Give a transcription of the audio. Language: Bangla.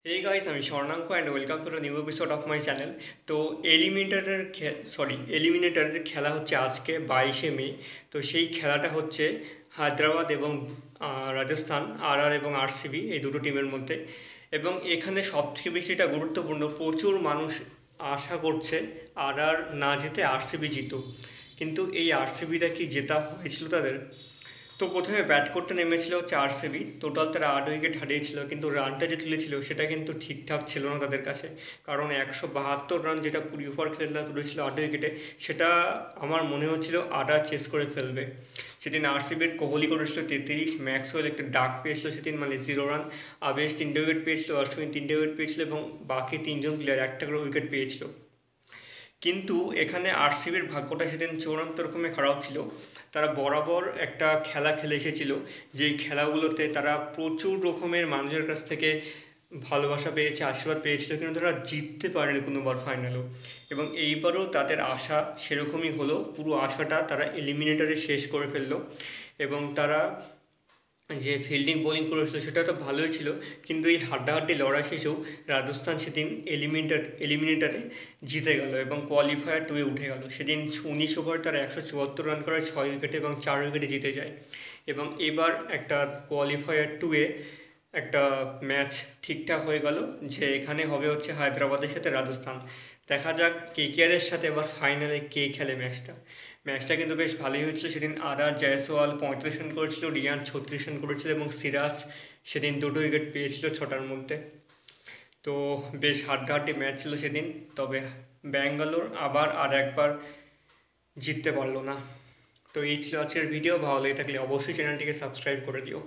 Hey guys, I'm Shornanko and welcome to a new episode of my channel. তো এলিমিনেটরের খেলা হচ্ছে আজকে 22শে মে। তো সেই খেলাটা হচ্ছে হায়দ্রাবাদ এবং রাজস্থান আর এবং আরসিবি এই দুটো টিমের মধ্যে। এবং এখানে সবথেকে বেশি এটা গুরুত্বপূর্ণ, প্রচুর মানুষ আশা করছে আর না জিতে আরসিবি জিতুক। কিন্তু এই আরসিবিটা কি জেতা হয়েছিল তাদের? তো প্রথমে ব্যাট করতে নেমেছিল হচ্ছে আরসিবি, টোটাল তারা 8 উইকেট হারিয়েছিল, কিন্তু রানটা যে তুলেছিল সেটা কিন্তু ঠিকঠাক ছিল না তাদের কাছে। কারণ 172 রান যেটা 20 ওভার খেলা তুলেছিল 8 উইকেটে, সেটা আমার মনে হচ্ছিল আডা চেস করে ফেলবে। সেদিন আরসিবির কোহলি করেছিল 33, ম্যাক্সওয়েল একটা ডাক পেয়েছিল সেদিন, মানে 0 রান। আবেশ 3টে উইকেট পেয়েছিল, অশ্বিন 3টে উইকেট পেয়েছিল এবং বাকি 3জন প্লেয়ার একটা করে উইকেট পেয়েছিল। কিন্তু এখানে আরসিবির ভাগ্যটা সেদিন চূড়ান্ত রকমের খারাপ ছিল। তারা বরাবর একটা খেলা খেলে এসেছিল, যেই খেলাগুলোতে তারা প্রচুর রকমের মানুষের কাছ থেকে ভালোবাসা পেয়েছে, আশীর্বাদ পেয়েছিল, কিন্তু তারা জিততে পারেনি কোনোবার ফাইনালও। এবং এইবারও তাদের আশা সেরকমই হলো, পুরো আশাটা তারা এলিমিনেটরে শেষ করে ফেললো। এবং তারা যে ফিল্ডিং বোলিং করেছিল সেটা তো ভালোই ছিল, কিন্তু এই হাড্ডাহাড্ডি লড়াই শেষেও রাজস্থান সেদিন এলিমিনেটারে জিতে গেল এবং কোয়ালিফায়ার 2-এ উঠে গেল। সেদিন 19 ওভার তারা 174 রান করে 6 উইকেটে এবং 4 উইকেটে জিতে যায়। এবং এবার একটা কোয়ালিফায়ার 2-এ একটা ম্যাচ ঠিকঠাক হয়ে গেল, যে এখানে হবে হচ্ছে হায়দ্রাবাদের সাথে রাজস্থান। দেখা যাক কেকেআরের সাথে এবার ফাইনালে কে খেলে ম্যাচটা কিন্তু বেশ ভালোই হয়েছিল সেদিন। জয়সওয়াল 35 রান করেছিল, রিয়ান 36 রান করেছিল এবং সিরাজ সেদিন 2টো উইকেট পেয়েছিল 6টার মধ্যে। তো বেশ হাড্ডাহাড্ডি ম্যাচ ছিল সেদিন, তবে ব্যাঙ্গালোর আবার একবার জিততে পারলো না। তো এই ছিল আজকের ভিডিও। ভালো লেগে থাকলে অবশ্যই চ্যানেলটিকে সাবস্ক্রাইব করে দিও।